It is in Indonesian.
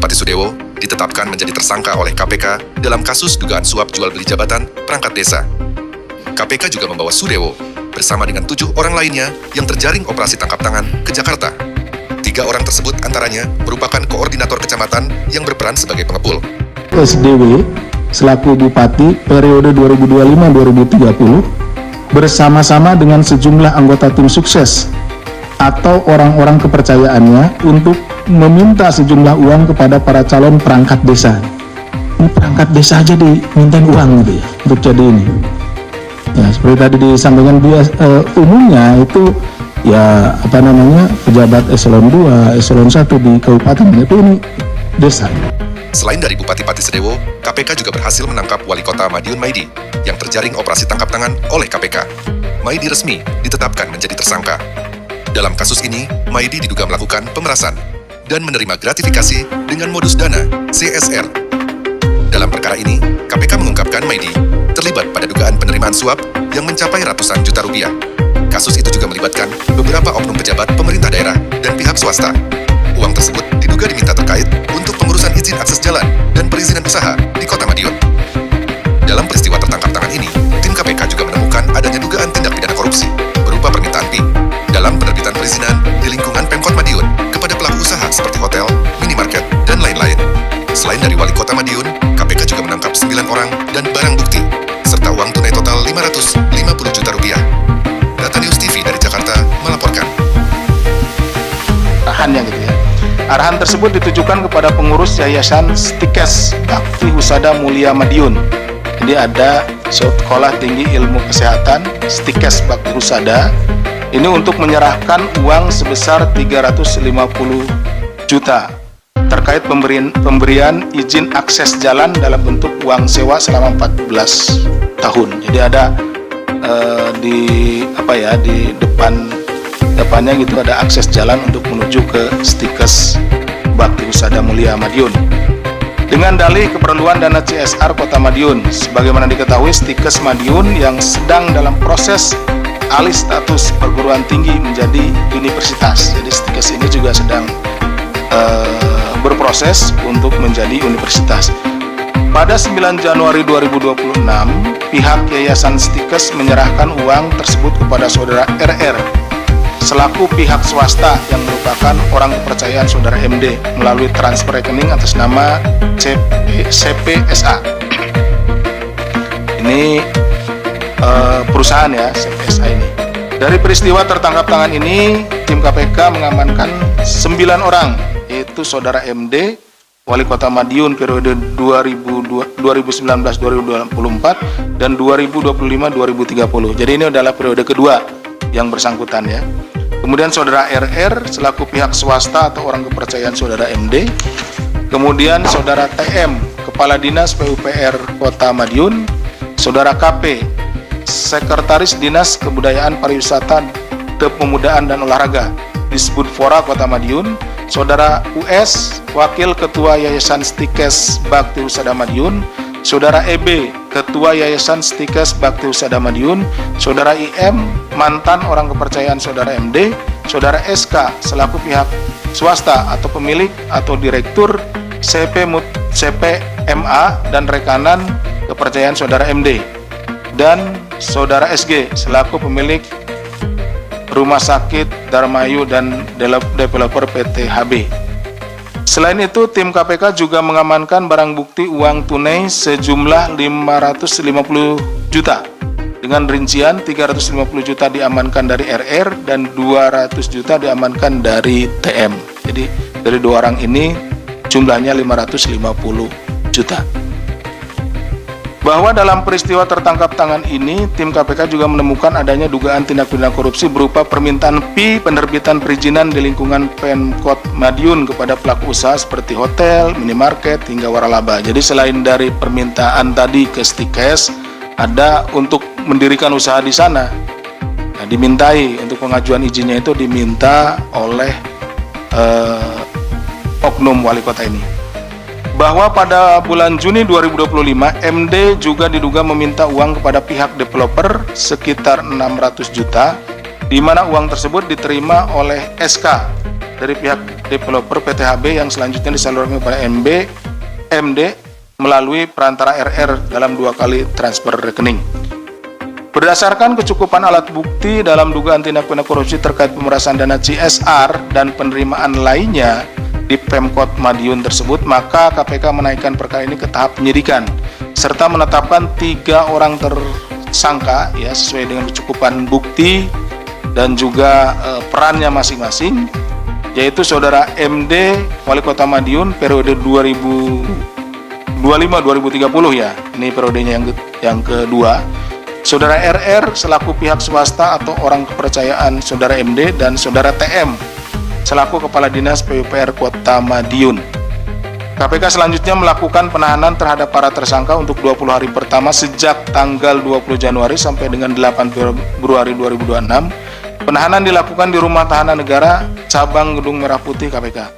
Pati Sudewo ditetapkan menjadi tersangka oleh KPK dalam kasus dugaan suap jual beli jabatan perangkat desa. KPK juga membawa Sudewo bersama dengan 7 orang lainnya yang terjaring operasi tangkap tangan ke Jakarta. 3 orang tersebut antaranya merupakan koordinator kecamatan yang berperan sebagai pengepul. SDW selaku Bupati periode 2025-2030 bersama-sama dengan sejumlah anggota tim sukses atau orang-orang kepercayaannya untuk meminta sejumlah uang kepada para calon perangkat desa. Ini perangkat desa aja dimintain uang gitu ya, untuk jadi ini. Ya, seperti tadi disampaikan umumnya itu ya pejabat eselon 2, eselon 1 di kabupaten itu ini desa. Selain dari Bupati Pati Sudewo, KPK juga berhasil menangkap Wali Kota Madiun Maidi yang terjaring operasi tangkap tangan oleh KPK. Maidi resmi ditetapkan menjadi tersangka. Dalam kasus ini, Maidi diduga melakukan pemerasan dan menerima gratifikasi dengan modus dana CSR. Dalam perkara ini, KPK mengungkapkan Maidi terlibat pada dugaan penerimaan suap yang mencapai ratusan juta rupiah. Kasus itu juga melibatkan beberapa oknum pejabat pemerintah daerah dan pihak swasta. Uang tersebut diduga diminta terkait untuk pengurusan izin akses jalan dan perizinan usaha di Kota Madiun. Dalam peristiwa tertangkap tangan ini, tim KPK juga menemukan adanya dugaan tindak pidana korupsi berupa permintaan fee dalam penerbitan perizinan di lingkungan Pemkot Madiun kepada pelaku usaha seperti hotel, minimarket, dan lain-lain. Selain dari Wali Kota Madiun, KPK juga menangkap 9 orang dan barang bukti, serta uang tunai total 550 juta rupiah. Data News TV dari Jakarta melaporkan. Arahannya gitu ya. Arahan tersebut ditujukan kepada pengurus Yayasan Stikes Bakti Husada Mulia Madiun. Jadi ada Sekolah Tinggi Ilmu Kesehatan Stikes Bakti Husada. Ini untuk menyerahkan uang sebesar 350 juta terkait pemberian izin akses jalan dalam bentuk uang sewa selama 14 tahun. Jadi ada di depannya gitu ada akses jalan untuk menuju ke Stikes Bakti Husada Mulia Madiun. Dengan dalih keperluan dana CSR Kota Madiun, sebagaimana diketahui Stikes Madiun yang sedang dalam proses alih status perguruan tinggi menjadi universitas. Jadi Stikes ini juga sedang berproses untuk menjadi universitas. Pada 9 Januari 2026, pihak Yayasan Stikes menyerahkan uang tersebut kepada saudara RR selaku pihak swasta yang merupakan orang kepercayaan saudara MD melalui transfer rekening atas nama CPSA. Ini perusahaan ya, CPSA ini. Dari peristiwa tertangkap tangan ini, tim KPK mengamankan 9 orang, yaitu saudara MD, Wali Kota Madiun periode 2019-2024 dan 2025-2030. Jadi ini adalah periode kedua yang bersangkutan ya. Kemudian saudara RR selaku pihak swasta atau orang kepercayaan saudara MD. Kemudian saudara TM, Kepala Dinas PUPR Kota Madiun. Saudara KP, Sekretaris Dinas Kebudayaan Pariwisata, Kepemudaan dan Olahraga Disbudfora Kota Madiun. Saudara US, Wakil Ketua Yayasan Stikes Bakti Husada Madiun. Saudara EB, Ketua Yayasan Stikes Bakti Husada Madiun. Saudara IM, mantan orang kepercayaan saudara MD. Saudara SK, selaku pihak swasta atau pemilik atau direktur CPMA dan rekanan kepercayaan saudara MD. Dan saudara SG, selaku pemilik Rumah Sakit Darmayu dan developer PT HB. Selain itu, tim KPK juga mengamankan barang bukti uang tunai sejumlah 550 juta. Dengan rincian 350 juta diamankan dari RR dan 200 juta diamankan dari TM. Jadi dari 2 orang ini jumlahnya 550 juta. Bahwa dalam peristiwa tertangkap tangan ini, tim KPK juga menemukan adanya dugaan tindak pidana korupsi berupa permintaan fee penerbitan perizinan di lingkungan Pemkot Madiun kepada pelaku usaha seperti hotel, minimarket, hingga waralaba. Jadi selain dari permintaan tadi ke Stikes, ada untuk mendirikan usaha di sana. Nah, dimintai untuk pengajuan izinnya itu diminta oleh oknum wali kota ini. Bahwa pada bulan Juni 2025, MD juga diduga meminta uang kepada pihak developer sekitar 600 juta, di mana uang tersebut diterima oleh SK dari pihak developer PTHB yang selanjutnya disalurkan kepada MD melalui perantara RR dalam 2 kali transfer rekening. Berdasarkan kecukupan alat bukti dalam dugaan tindak pidana korupsi terkait pemerasan dana CSR dan penerimaan lainnya di Pemkot Madiun tersebut, maka KPK menaikkan perkara ini ke tahap penyidikan serta menetapkan 3 orang tersangka ya sesuai dengan kecukupan bukti dan juga perannya masing-masing, yaitu Saudara MD Wali Kota Madiun periode 2025-2030 ya. Ini periodenya yang kedua. Saudara RR selaku pihak swasta atau orang kepercayaan Saudara MD dan Saudara TM selaku Kepala Dinas PUPR Kota Madiun. KPK selanjutnya melakukan penahanan terhadap para tersangka untuk 20 hari pertama sejak tanggal 20 Januari sampai dengan 8 Februari 2026. Penahanan dilakukan di Rumah Tahanan Negara Cabang Gedung Merah Putih KPK.